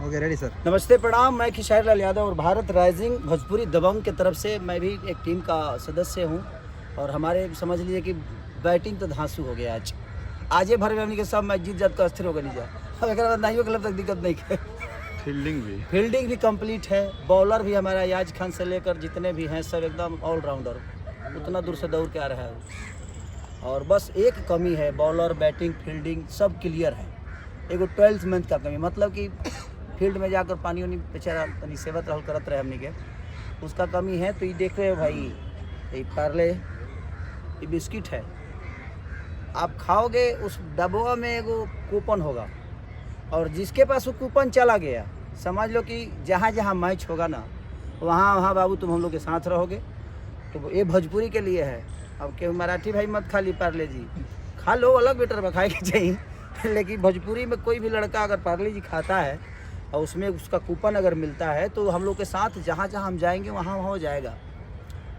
Okay ready sir. नमस्ते प्रणाम, मैं किशोर लाल यादव और भारत राइजिंग भोजपुरी दबंग की तरफ से मैं भी एक टीम का सदस्य हूं। और हमारे समझ लीजिए कि बैटिंग तो धांसू हो गया आज ये भर में के सब मैच जीत जात का अस्थिर होगा नहीं जा। अब अगर नहीं हो क्लब तक दिक्कत नहीं है। फील्डिंग भी कंप्लीट है। बॉलर भी हमारा याज खान से लेकर जितने भी हैं सब एकदम ऑलराउंडर, उतना दूर से दौड़ के आ रहा है। और बस एक कमी है, बॉलर बैटिंग फील्डिंग सब क्लियर है। एगो 12th मंथ का कमी, मतलब कि फील्ड में जाकर पानी उनी बेचारा तनी सेवत रहल करत रहे हमने के, उसका कमी है। तो ये देख रहे हो भाई, ये पार्ले ये बिस्किट है, आप खाओगे उस डब्बा में एगो कूपन होगा, और जिसके पास वो कूपन चला गया समझ लो कि जहाँ जहाँ मैच होगा ना वहाँ वहाँ बाबू तुम हम लोग के साथ रहोगे। तो ये भोजपुरी के लिए है। अब के मराठी भाई मत खा ली पार्ले जी, खा लो अलग बेटर में खाए के चाहिए लेकिन भोजपुरी में कोई भी लड़का अगर पार्ले जी खाता है और उसमें उसका कूपन अगर मिलता है तो हम लोग के साथ जहाँ जहाँ हम जाएंगे वहाँ वहाँ हो जाएगा।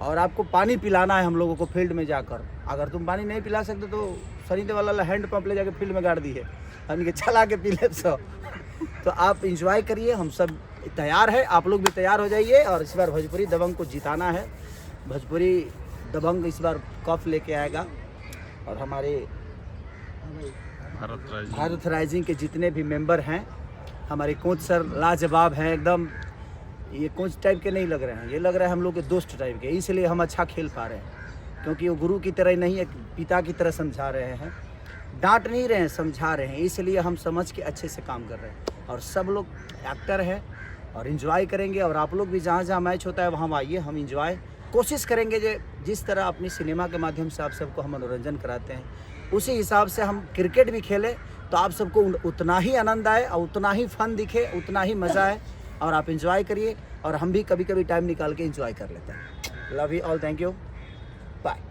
और आपको पानी पिलाना है हम लोगों को फील्ड में जाकर। अगर तुम पानी नहीं पिला सकते तो सनी वाला हैंड पंप ले जाके फील्ड में गाड़ दी है, हमने के चला के पी ले सब। तो आप इंजॉय करिए, हम सब तैयार है, आप लोग भी तैयार हो जाइए। और इस बार भोजपुरी दबंग को जिताना है। भोजपुरी दबंग इस बार कप लेके आएगा। और हमारे भारत राइजिंग के जितने भी मेंबर हैं, हमारे कोच सर लाजवाब हैं एकदम। ये कोच टाइप के नहीं लग रहे हैं, ये लग रहा है हम लोग के दोस्त टाइप के, इसलिए हम अच्छा खेल पा रहे हैं। क्योंकि वो गुरु की तरह नहीं, एक पिता की तरह समझा रहे हैं, डांट नहीं रहे हैं, समझा रहे हैं। इसलिए हम समझ के अच्छे से काम कर रहे हैं। और सब लोग एक्टर हैं और इन्जॉय करेंगे। और आप लोग भी जहाँ जहाँ मैच होता है वहाँ आइए, हम इन्जॉय कोशिश करेंगे जिस तरह अपनी सिनेमा के माध्यम से आप सबको हम मनोरंजन कराते हैं, उसी हिसाब से हम क्रिकेट भी खेलें तो आप सबको उतना ही आनंद आए और उतना ही फन दिखे, उतना ही मज़ा आए। और आप इंजॉय करिए, और हम भी कभी कभी टाइम निकाल के इंजॉय कर लेते हैं। Love you all, thank you, bye.